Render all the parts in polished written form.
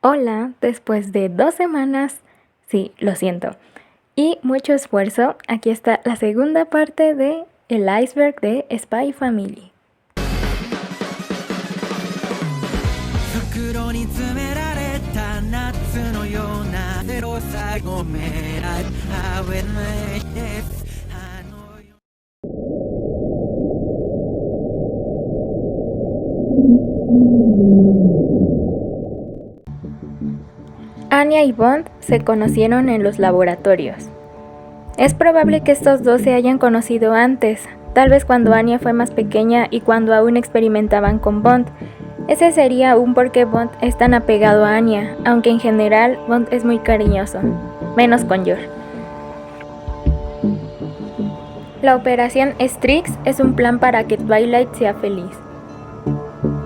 Hola, después de 2 semanas, sí, lo siento, y mucho esfuerzo, aquí está la segunda parte de El iceberg de Spy Family. Anya y Bond se conocieron en los laboratorios. Es probable que estos dos se hayan conocido antes, tal vez cuando Anya fue más pequeña y cuando aún experimentaban con Bond. Ese sería un por qué Bond es tan apegado a Anya, aunque en general Bond es muy cariñoso, menos con Yor. La operación Strix es un plan para que Twilight sea feliz.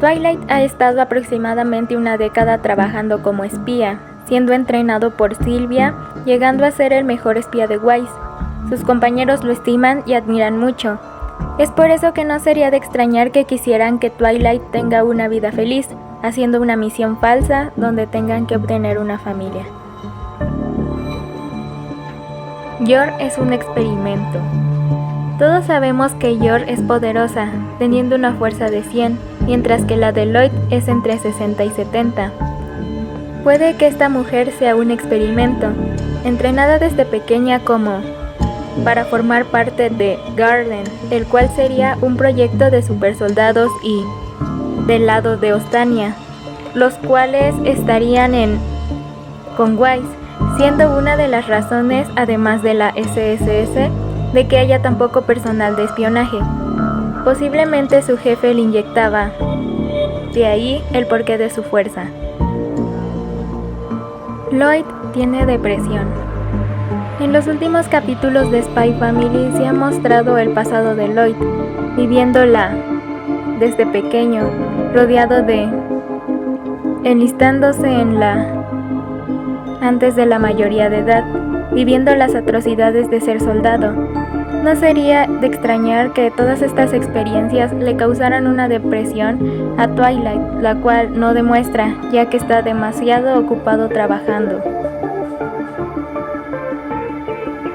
Twilight ha estado aproximadamente una década trabajando como espía, siendo entrenado por Sylvia, llegando a ser el mejor espía de Wise. Sus compañeros lo estiman y admiran mucho. Es por eso que no sería de extrañar que quisieran que Twilight tenga una vida feliz, haciendo una misión falsa donde tengan que obtener una familia. Yor es un experimento. Todos sabemos que Yor es poderosa, teniendo una fuerza de 100, mientras que la de Lloyd es entre 60 y 70. Puede que esta mujer sea un experimento, entrenada desde pequeña para formar parte de Garden, el cual sería un proyecto de supersoldados y del lado de Ostania, los cuales estarían con Wise, siendo una de las razones, además de la SSS, de que haya tan poco personal de espionaje. Posiblemente su jefe le inyectaba, de ahí el porqué de su fuerza. Lloyd tiene depresión. En los últimos capítulos de Spy Family se ha mostrado el pasado de Lloyd, viviéndola desde pequeño, rodeado de enlistándose antes de la mayoría de edad, viviendo las atrocidades de ser soldado. No sería de extrañar que todas estas experiencias le causaran una depresión a Twilight, la cual no demuestra, ya que está demasiado ocupado trabajando.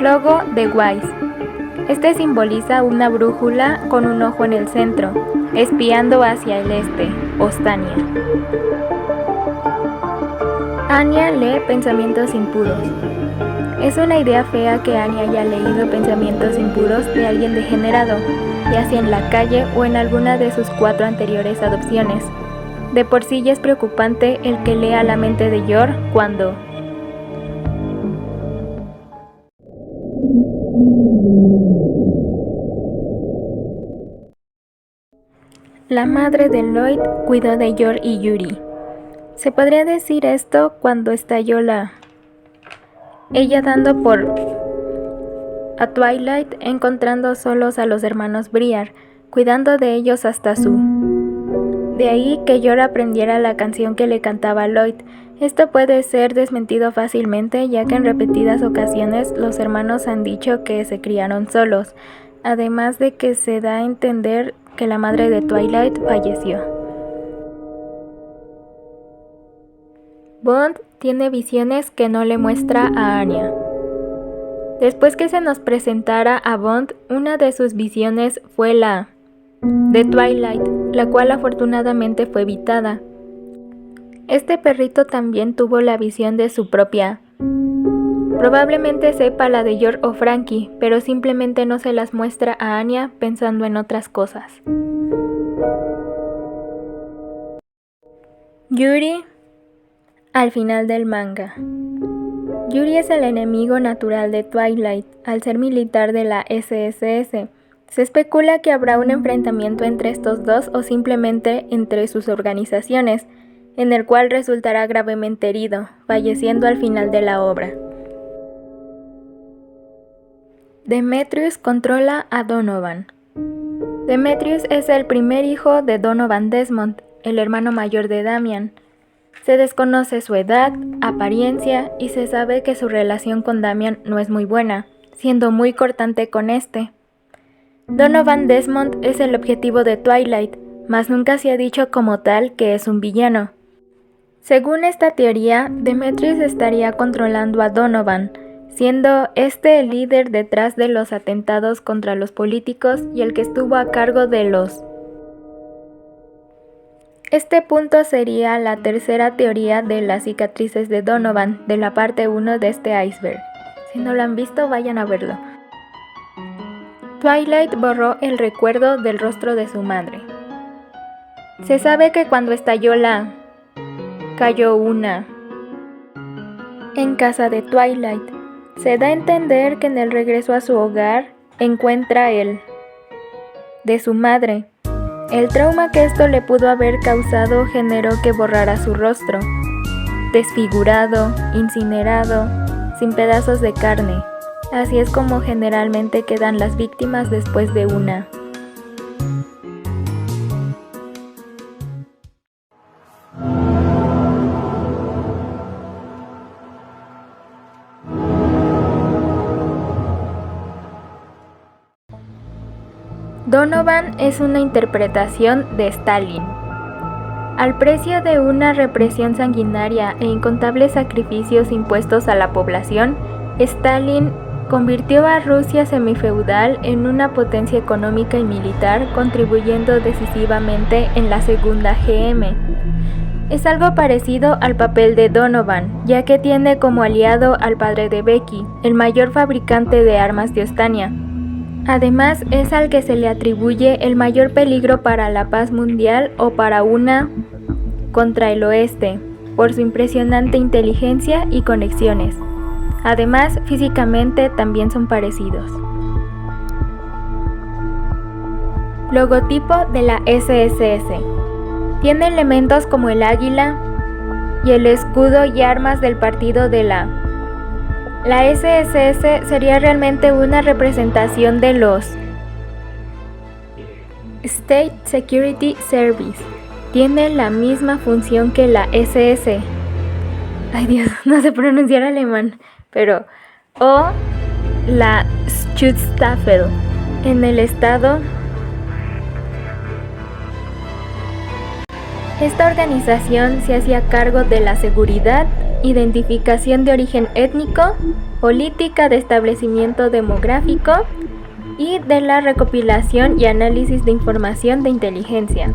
Logo de Wise. Este simboliza una brújula con un ojo en el centro, espiando hacia el este, Ostania. Anya lee pensamientos impuros. Es una idea fea que Anya haya leído pensamientos impuros de alguien degenerado, ya sea en la calle o en alguna de sus 4 anteriores adopciones. De por sí ya es preocupante el que lea la mente de Yor cuando la madre de Lloyd cuidó de Yor y Yuri. Se podría decir esto cuando estalló ella dando por a Twilight, encontrando solos a los hermanos Briar, cuidando de ellos hasta de ahí que Yor aprendiera la canción que le cantaba Lloyd. Esto puede ser desmentido fácilmente, ya que en repetidas ocasiones los hermanos han dicho que se criaron solos, además de que se da a entender que la madre de Twilight falleció. Bond tiene visiones que no le muestra a Anya. Después que se nos presentara a Bond, una de sus visiones fue la de Twilight, la cual afortunadamente fue evitada. Este perrito también tuvo la visión de su propia. Probablemente sepa la de Yor o Frankie, pero simplemente no se las muestra a Anya pensando en otras cosas. Yuri, al final del manga. Yuri es el enemigo natural de Twilight, al ser militar de la SSS. Se especula que habrá un enfrentamiento entre estos dos o simplemente entre sus organizaciones, en el cual resultará gravemente herido, falleciendo al final de la obra. Demetrius controla a Donovan. Demetrius es el primer hijo de Donovan Desmond, el hermano mayor de Damian. Se desconoce su edad, apariencia y se sabe que su relación con Damian no es muy buena, siendo muy cortante con este. Donovan Desmond es el objetivo de Twilight, mas nunca se ha dicho como tal que es un villano. Según esta teoría, Demetrius estaría controlando a Donovan, siendo este el líder detrás de los atentados contra los políticos y el que estuvo a cargo de los... Este punto sería la tercera teoría de las cicatrices de Donovan, de la parte 1 de este iceberg. Si no lo han visto, vayan a verlo. Twilight borró el recuerdo del rostro de su madre. Se sabe que cuando estalló cayó una en casa de Twilight. Se da a entender que en el regreso a su hogar encuentra el de su madre. El trauma que esto le pudo haber causado generó que borrara su rostro, desfigurado, incinerado, sin pedazos de carne. Así es como generalmente quedan las víctimas después de una. Donovan es una interpretación de Stalin. Al precio de una represión sanguinaria e incontables sacrificios impuestos a la población, Stalin convirtió a Rusia semifeudal en una potencia económica y militar, contribuyendo decisivamente en la Segunda GM. Es algo parecido al papel de Donovan, ya que tiene como aliado al padre de Becky, el mayor fabricante de armas de Ostania. Además, es al que se le atribuye el mayor peligro para la paz mundial o para una contra el oeste, por su impresionante inteligencia y conexiones. Además, físicamente también son parecidos. Logotipo de la SSS. Tiene elementos como el águila y el escudo y armas del partido de la SSS sería realmente una representación de los State Security Service. Tiene la misma función que la SS. Ay Dios, no sé pronunciar alemán, pero o la Schutzstaffel en el estado. Esta organización se hacía cargo de la seguridad, identificación de origen étnico, política de establecimiento demográfico y de la recopilación y análisis de información de inteligencia.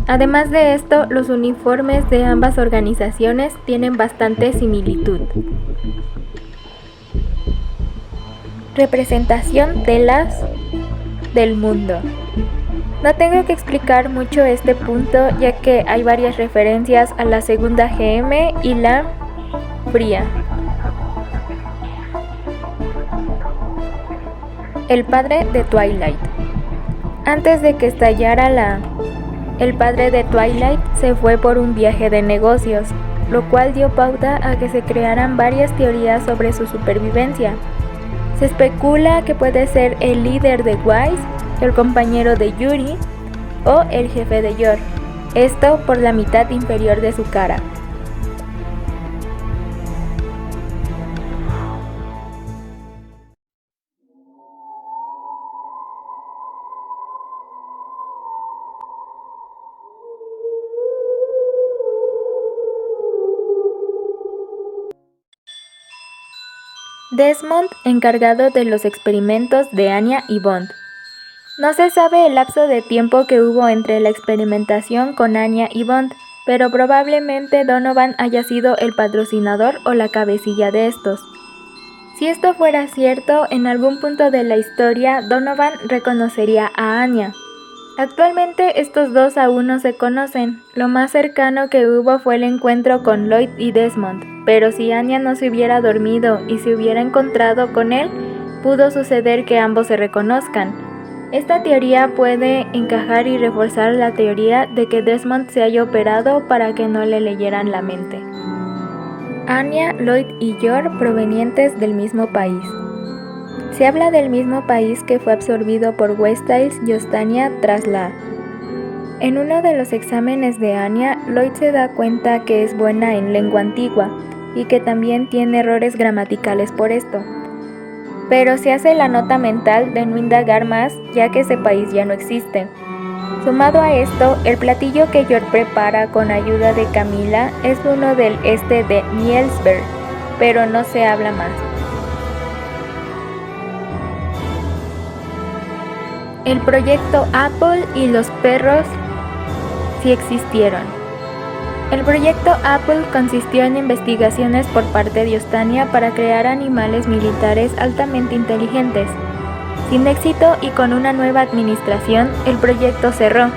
Además de esto, los uniformes de ambas organizaciones tienen bastante similitud. Representación del mundo. No tengo que explicar mucho este punto, ya que hay varias referencias a la Segunda GM y la Fría. El padre de Twilight. Antes de que estallara el padre de Twilight se fue por un viaje de negocios, lo cual dio pauta a que se crearan varias teorías sobre su supervivencia. Se especula que puede ser el líder de Wise, el compañero de Yuri o el jefe de Yor, esto por la mitad inferior de su cara. Desmond, encargado de los experimentos de Anya y Bond. No se sabe el lapso de tiempo que hubo entre la experimentación con Anya y Bond, pero probablemente Donovan haya sido el patrocinador o la cabecilla de estos. Si esto fuera cierto, en algún punto de la historia Donovan reconocería a Anya. Actualmente estos dos aún no se conocen. Lo más cercano que hubo fue el encuentro con Lloyd y Desmond, pero si Anya no se hubiera dormido y se hubiera encontrado con él, pudo suceder que ambos se reconozcan. Esta teoría puede encajar y reforzar la teoría de que Desmond se haya operado para que no le leyeran la mente. Anya, Lloyd y Yor provenientes del mismo país. Se habla del mismo país que fue absorbido por Westais y Ostania tras la... En uno de los exámenes de Anya, Lloyd se da cuenta que es buena en lengua antigua y que también tiene errores gramaticales por esto. Pero se hace la nota mental de no indagar más, ya que ese país ya no existe. Sumado a esto, el platillo que York prepara con ayuda de Camila es uno del este de Nielsberg, pero no se habla más. El proyecto Apple y los perros sí existieron. El proyecto Apple consistió en investigaciones por parte de Ostania para crear animales militares altamente inteligentes. Sin éxito y con una nueva administración, el proyecto cerró.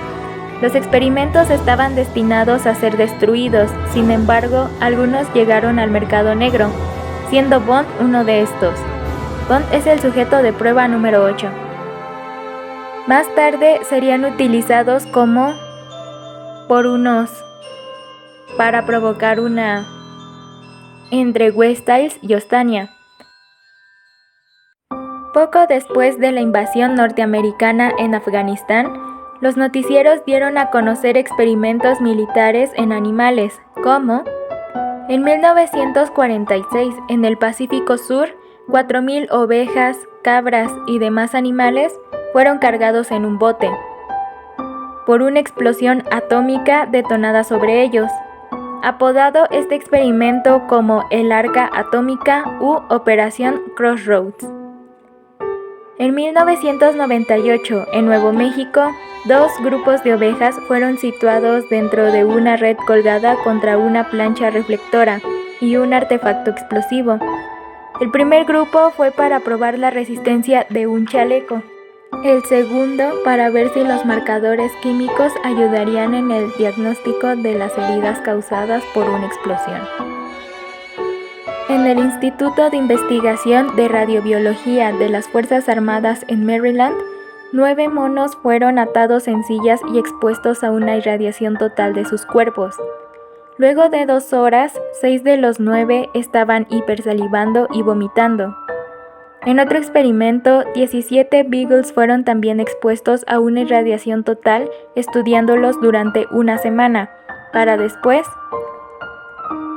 Los experimentos estaban destinados a ser destruidos, sin embargo, algunos llegaron al mercado negro, siendo Bond uno de estos. Bond es el sujeto de prueba número 8. Más tarde serían utilizados para provocar una entre West-Styles y Ostania. Poco después de la invasión norteamericana en Afganistán, los noticieros dieron a conocer experimentos militares en animales, como en 1946 en el Pacífico Sur, 4.000 ovejas, cabras y demás animales fueron cargados en un bote por una explosión atómica detonada sobre ellos, apodado este experimento como el Arca Atómica u Operación Crossroads. En 1998, en Nuevo México, 2 grupos de ovejas fueron situados dentro de una red colgada contra una plancha reflectora y un artefacto explosivo. El primer grupo fue para probar la resistencia de un chaleco. El segundo para ver si los marcadores químicos ayudarían en el diagnóstico de las heridas causadas por una explosión. En el Instituto de Investigación de Radiobiología de las Fuerzas Armadas en Maryland, 9 monos fueron atados en sillas y expuestos a una irradiación total de sus cuerpos. Luego de 2 horas, 6 de los 9 estaban hipersalivando y vomitando. En otro experimento, 17 beagles fueron también expuestos a una irradiación total, estudiándolos durante una semana, para después.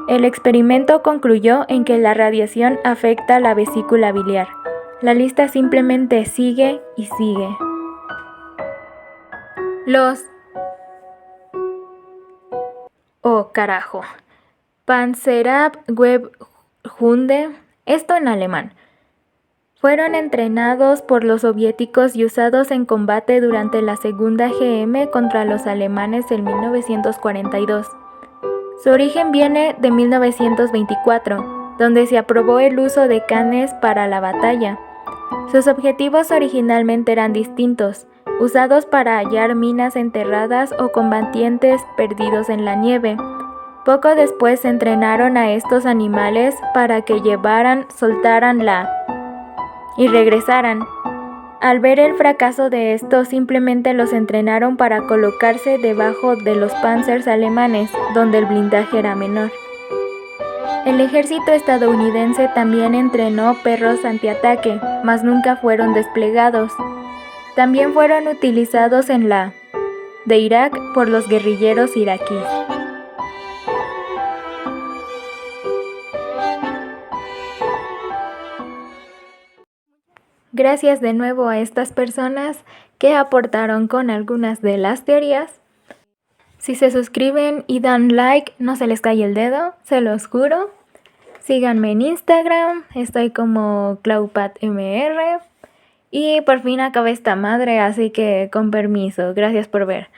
El experimento concluyó en que la radiación afecta la vesícula biliar. La lista simplemente sigue y sigue. Panzerabwehrhunde, esto en alemán, fueron entrenados por los soviéticos y usados en combate durante la Segunda GM contra los alemanes en 1942. Su origen viene de 1924, donde se aprobó el uso de canes para la batalla. Sus objetivos originalmente eran distintos, usados para hallar minas enterradas o combatientes perdidos en la nieve. Poco después se entrenaron a estos animales para que llevaran, soltaran y regresaran. Al ver el fracaso de esto, simplemente los entrenaron para colocarse debajo de los Panzers alemanes, donde el blindaje era menor. El ejército estadounidense también entrenó perros antiataque, mas nunca fueron desplegados. También fueron utilizados en la de Irak por los guerrilleros iraquíes. Gracias de nuevo a estas personas que aportaron con algunas de las teorías. Si se suscriben y dan like, no se les cae el dedo, se los juro. Síganme en Instagram, estoy como claupatmr. Y por fin acabé esta madre, así que con permiso, gracias por ver.